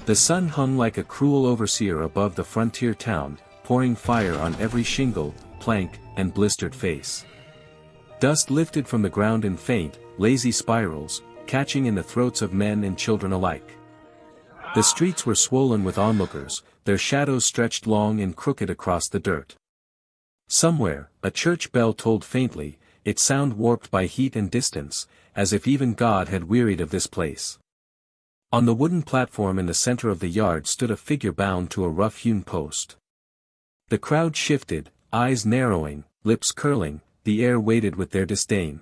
The sun hung like a cruel overseer above the frontier town, pouring fire on every shingle, plank, and blistered face. Dust lifted from the ground in faint, lazy spirals, catching in the throats of men and children alike. The streets were swollen with onlookers, their shadows stretched long and crooked across the dirt. Somewhere, a church bell tolled faintly, its sound warped by heat and distance, as if even God had wearied of this place. On the wooden platform in the center of the yard stood a figure bound to a rough-hewn post. The crowd shifted, eyes narrowing, lips curling, the air weighted with their disdain.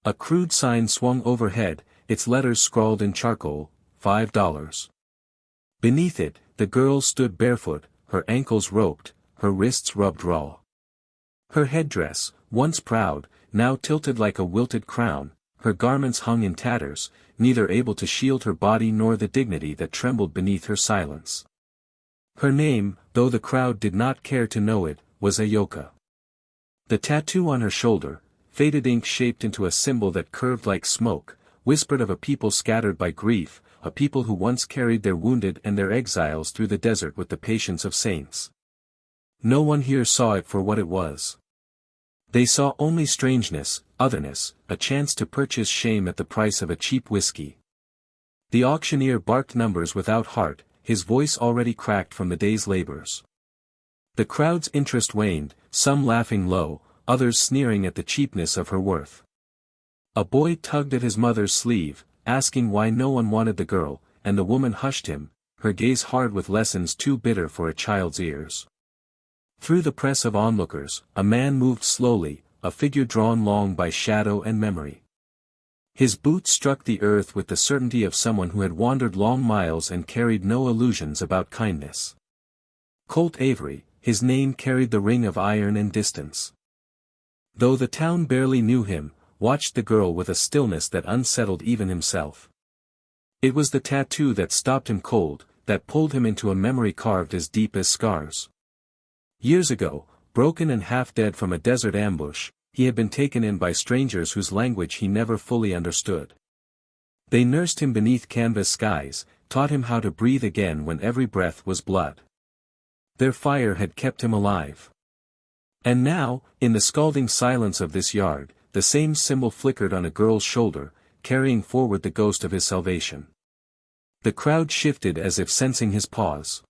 A crude sign swung overhead, its letters scrawled in charcoal, $5. Beneath it, the girl stood barefoot, her ankles roped, her wrists rubbed raw. Her headdress, once proud, now tilted like a wilted crown, her garments hung in tatters, neither able to shield her body nor the dignity that trembled beneath her silence. Her name, though the crowd did not care to know it, was Ayoka. The tattoo on her shoulder, faded ink shaped into a symbol that curved like smoke, whispered of a people scattered by grief, a people who once carried their wounded and their exiles through the desert with the patience of saints. No one here saw it for what it was. They saw only strangeness, otherness, a chance to purchase shame at the price of a cheap whiskey. The auctioneer barked numbers without heart, his voice already cracked from the day's labors. The crowd's interest waned, some laughing low, others sneering at the cheapness of her worth. A boy tugged at his mother's sleeve, asking why no one wanted the girl, and the woman hushed him, her gaze hard with lessons too bitter for a child's ears. Through the press of onlookers, a man moved slowly, a figure drawn long by shadow and memory. His boots struck the earth with the certainty of someone who had wandered long miles and carried no illusions about kindness. Colt Avery, his name carried the ring of iron and distance. Though the town barely knew him, watched the girl with a stillness that unsettled even himself. It was the tattoo that stopped him cold, that pulled him into a memory carved as deep as scars. Years ago, broken and half-dead from a desert ambush, he had been taken in by strangers whose language he never fully understood. They nursed him beneath canvas skies, taught him how to breathe again when every breath was blood. Their fire had kept him alive. And now, in the scalding silence of this yard, the same symbol flickered on a girl's shoulder, carrying forward the ghost of his salvation. The crowd shifted as if sensing his pause.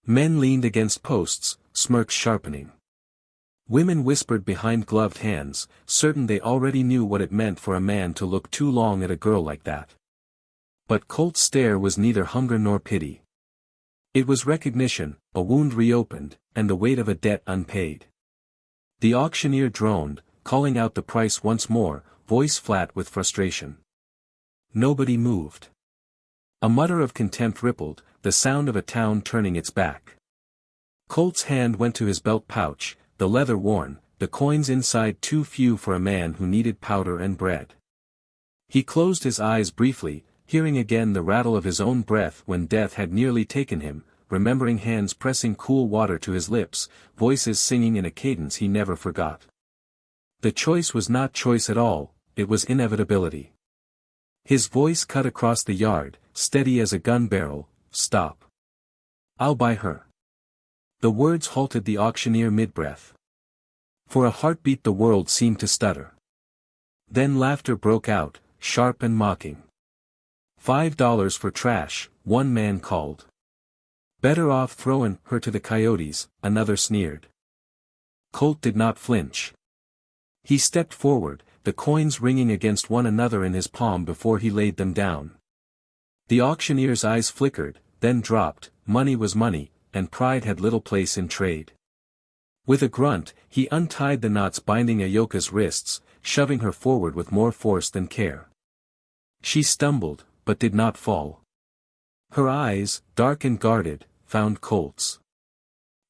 Men leaned against posts, smirks sharpening. Women whispered behind gloved hands, certain they already knew what it meant for a man to look too long at a girl like that. But Colt's stare was neither hunger nor pity. It was recognition, a wound reopened, and the weight of a debt unpaid. The auctioneer droned, calling out the price once more, voice flat with frustration. Nobody moved. A mutter of contempt rippled, the sound of a town turning its back. Colt's hand went to his belt pouch, the leather worn, the coins inside too few for a man who needed powder and bread. He closed his eyes briefly, hearing again the rattle of his own breath when death had nearly taken him, remembering hands pressing cool water to his lips, voices singing in a cadence he never forgot. The choice was not choice at all, it was inevitability. His voice cut across the yard, steady as a gun barrel, "Stop. I'll buy her." The words halted the auctioneer mid-breath. For a heartbeat the world seemed to stutter. Then laughter broke out, sharp and mocking. $5 for trash, one man called. Better off throwing her to the coyotes, another sneered. Colt did not flinch. He stepped forward, the coins ringing against one another in his palm before he laid them down. The auctioneer's eyes flickered, then dropped, money was money, and pride had little place in trade. With a grunt, he untied the knots binding Ayoka's wrists, shoving her forward with more force than care. She stumbled, but did not fall. Her eyes, dark and guarded, found Colt's.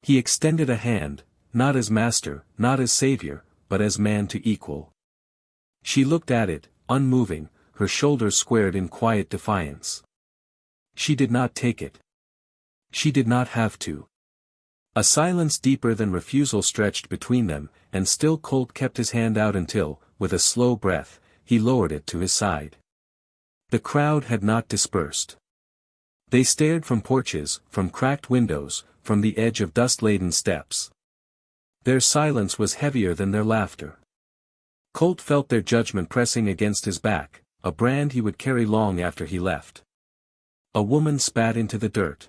He extended a hand, not as master, not as savior, but as man to equal. She looked at it, unmoving, her shoulders squared in quiet defiance. She did not take it. She did not have to. A silence deeper than refusal stretched between them, and still Colt kept his hand out until, with a slow breath, he lowered it to his side. The crowd had not dispersed. They stared from porches, from cracked windows, from the edge of dust-laden steps. Their silence was heavier than their laughter. Colt felt their judgment pressing against his back, a brand he would carry long after he left. A woman spat into the dirt.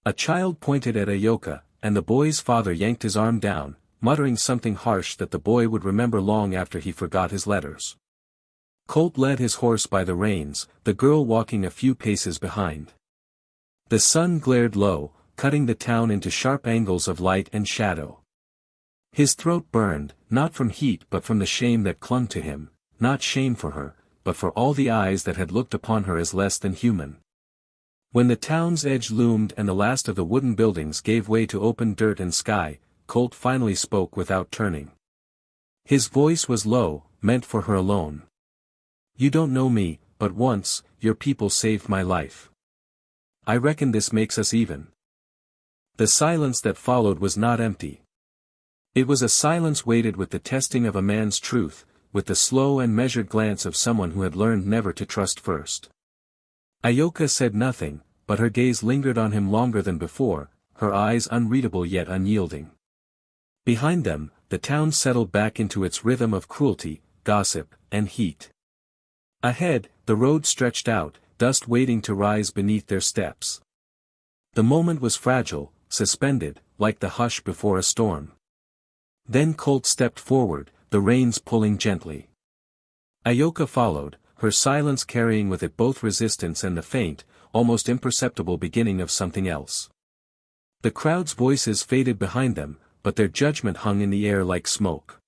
A child pointed at Ayoka, and the boy's father yanked his arm down, muttering something harsh that the boy would remember long after he forgot his letters. Colt led his horse by the reins, the girl walking a few paces behind. The sun glared low, cutting the town into sharp angles of light and shadow. His throat burned, not from heat but from the shame that clung to him, not shame for her, but for all the eyes that had looked upon her as less than human. When the town's edge loomed and the last of the wooden buildings gave way to open dirt and sky, Colt finally spoke without turning. His voice was low, meant for her alone. "You don't know me, but once, your people saved my life. I reckon this makes us even." The silence that followed was not empty. It was a silence weighted with the testing of a man's truth, with the slow and measured glance of someone who had learned never to trust first. Ayoka said nothing, but her gaze lingered on him longer than before, her eyes unreadable yet unyielding. Behind them, the town settled back into its rhythm of cruelty, gossip, and heat. Ahead, the road stretched out, dust waiting to rise beneath their steps. The moment was fragile, suspended, like the hush before a storm. Then Colt stepped forward, the reins pulling gently. Ayoka followed, her silence carrying with it both resistance and the faint, almost imperceptible beginning of something else. The crowd's voices faded behind them, but their judgment hung in the air like smoke.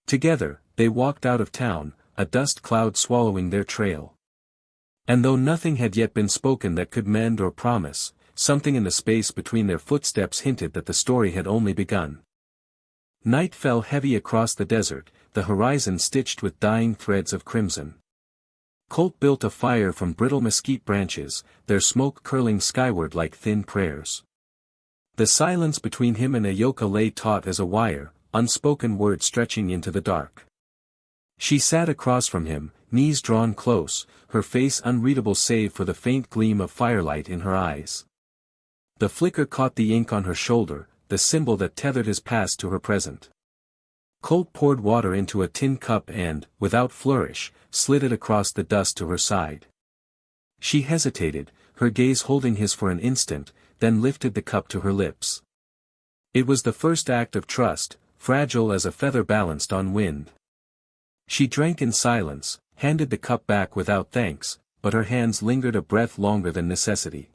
Together, they walked out of town, a dust cloud swallowing their trail. And though nothing had yet been spoken that could mend or promise, something in the space between their footsteps hinted that the story had only begun. Night fell heavy across the desert, the horizon stitched with dying threads of crimson. Colt built a fire from brittle mesquite branches, their smoke curling skyward like thin prayers. The silence between him and Ayoka lay taut as a wire, unspoken word stretching into the dark. She sat across from him, knees drawn close, her face unreadable save for the faint gleam of firelight in her eyes. The flicker caught the ink on her shoulder, the symbol that tethered his past to her present. Colt poured water into a tin cup and, without flourish, slid it across the dust to her side. She hesitated, her gaze holding his for an instant, then lifted the cup to her lips. It was the first act of trust, fragile as a feather balanced on wind. She drank in silence, handed the cup back without thanks, but her hands lingered a breath longer than necessity.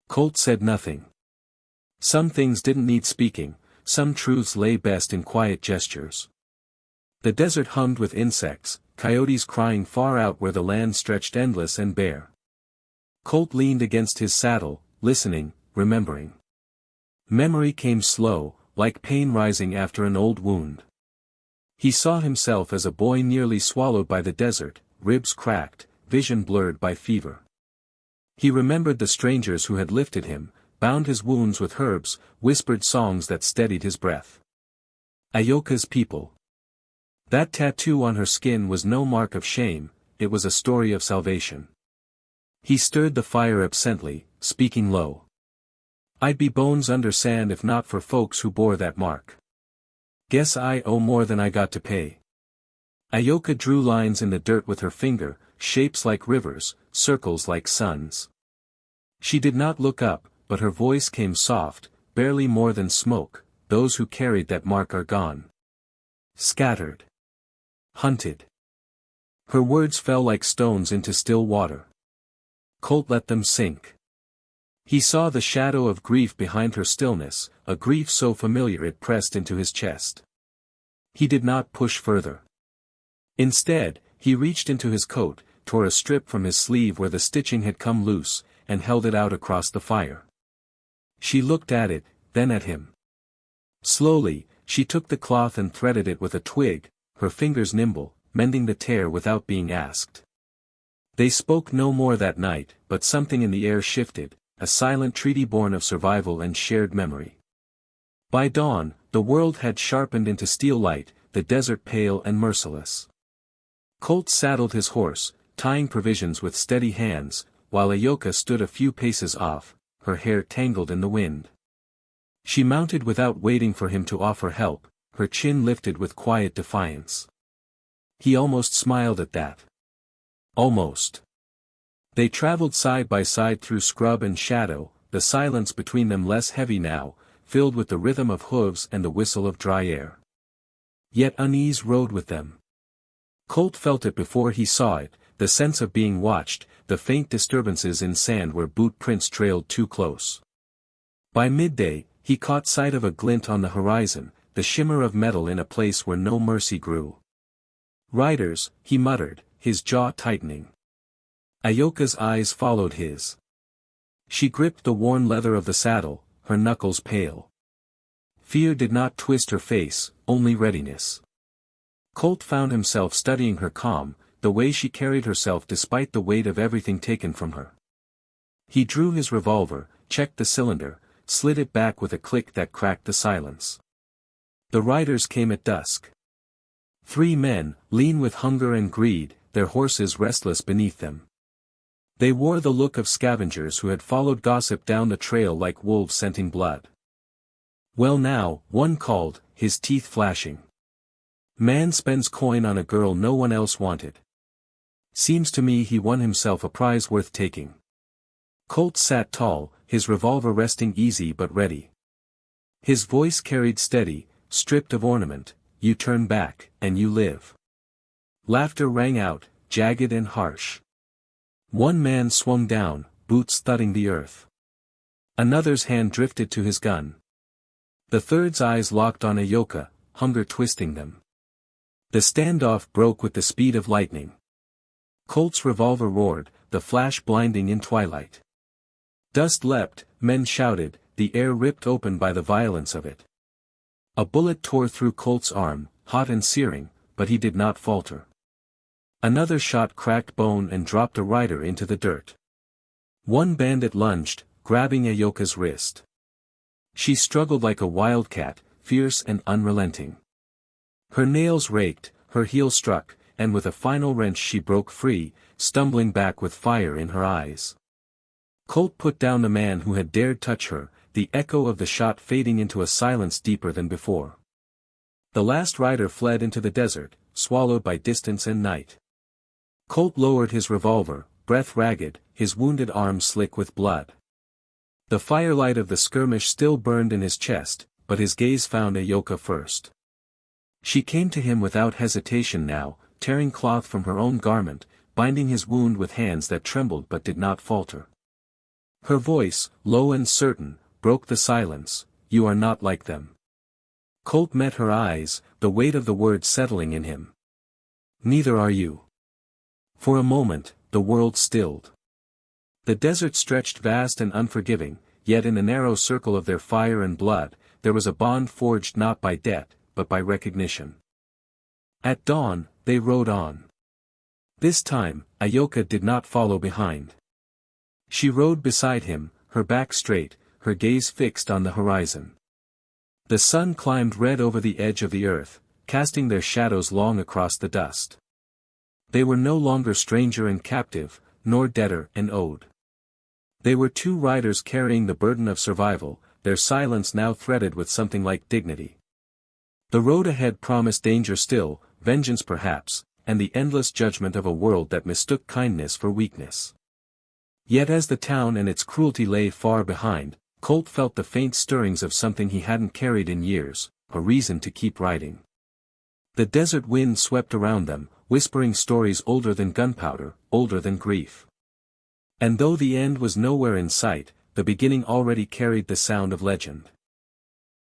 Colt said nothing. Some things didn't need speaking, some truths lay best in quiet gestures. The desert hummed with insects, coyotes crying far out where the land stretched endless and bare. Colt leaned against his saddle, listening, remembering. Memory came slow, like pain rising after an old wound. He saw himself as a boy nearly swallowed by the desert, ribs cracked, vision blurred by fever. He remembered the strangers who had lifted him, bound his wounds with herbs, whispered songs that steadied his breath. Ayoka's people. That tattoo on her skin was no mark of shame, it was a story of salvation. He stirred the fire absently, speaking low. "I'd be bones under sand if not for folks who bore that mark. Guess I owe more than I got to pay." Ayoka drew lines in the dirt with her finger, shapes like rivers, circles like suns. She did not look up, but her voice came soft, barely more than smoke. "Those who carried that mark are gone. Scattered. Hunted." Her words fell like stones into still water. Colt let them sink. He saw the shadow of grief behind her stillness, a grief so familiar it pressed into his chest. He did not push further. Instead, he reached into his coat, tore a strip from his sleeve where the stitching had come loose, and held it out across the fire. She looked at it, then at him. Slowly, she took the cloth and threaded it with a twig, her fingers nimble, mending the tear without being asked. They spoke no more that night, but something in the air shifted, a silent treaty born of survival and shared memory. By dawn, the world had sharpened into steel light, the desert pale and merciless. Colt saddled his horse, tying provisions with steady hands, while Ayoka stood a few paces off, her hair tangled in the wind. She mounted without waiting for him to offer help, her chin lifted with quiet defiance. He almost smiled at that. Almost. They traveled side by side through scrub and shadow, the silence between them less heavy now, filled with the rhythm of hooves and the whistle of dry air. Yet unease rode with them. Colt felt it before he saw it, the sense of being watched, the faint disturbances in sand where boot prints trailed too close. By midday, he caught sight of a glint on the horizon, the shimmer of metal in a place where no mercy grew. "Riders," he muttered, his jaw tightening. Ayoka's eyes followed his. She gripped the worn leather of the saddle, her knuckles pale. Fear did not twist her face, only readiness. Colt found himself studying her calm, the way she carried herself despite the weight of everything taken from her. He drew his revolver, checked the cylinder, slid it back with a click that cracked the silence. The riders came at dusk. 3 men, lean with hunger and greed, their horses restless beneath them. They wore the look of scavengers who had followed gossip down the trail like wolves scenting blood. "Well now," one called, his teeth flashing. "Man spends coin on a girl no one else wanted. Seems to me he won himself a prize worth taking." Colt sat tall, his revolver resting easy but ready. His voice carried steady, stripped of ornament, "You turn back, and you live." Laughter rang out, jagged and harsh. One man swung down, boots thudding the earth. Another's hand drifted to his gun. The third's eyes locked on Ayoka, hunger twisting them. The standoff broke with the speed of lightning. Colt's revolver roared, the flash blinding in twilight. Dust leapt, men shouted, the air ripped open by the violence of it. A bullet tore through Colt's arm, hot and searing, but he did not falter. Another shot cracked bone and dropped a rider into the dirt. One bandit lunged, grabbing Ayoka's wrist. She struggled like a wildcat, fierce and unrelenting. Her nails raked, her heel struck, and with a final wrench she broke free, stumbling back with fire in her eyes. Colt put down the man who had dared touch her, the echo of the shot fading into a silence deeper than before. The last rider fled into the desert, swallowed by distance and night. Colt lowered his revolver, breath ragged, his wounded arm slick with blood. The firelight of the skirmish still burned in his chest, but his gaze found Ayoka first. She came to him without hesitation now, tearing cloth from her own garment, binding his wound with hands that trembled but did not falter. Her voice, low and certain, broke the silence, "You are not like them." Colt met her eyes, the weight of the words settling in him. "Neither are you." For a moment, the world stilled. The desert stretched vast and unforgiving, yet in the narrow circle of their fire and blood, there was a bond forged not by debt, but by recognition. At dawn, they rode on. This time, Ayoka did not follow behind. She rode beside him, her back straight, her gaze fixed on the horizon. The sun climbed red over the edge of the earth, casting their shadows long across the dust. They were no longer stranger and captive, nor debtor and owed. They were 2 riders carrying the burden of survival, their silence now threaded with something like dignity. The road ahead promised danger still, vengeance perhaps, and the endless judgment of a world that mistook kindness for weakness. Yet as the town and its cruelty lay far behind, Colt felt the faint stirrings of something he hadn't carried in years, a reason to keep riding. The desert wind swept around them, whispering stories older than gunpowder, older than grief. And though the end was nowhere in sight, the beginning already carried the sound of legend.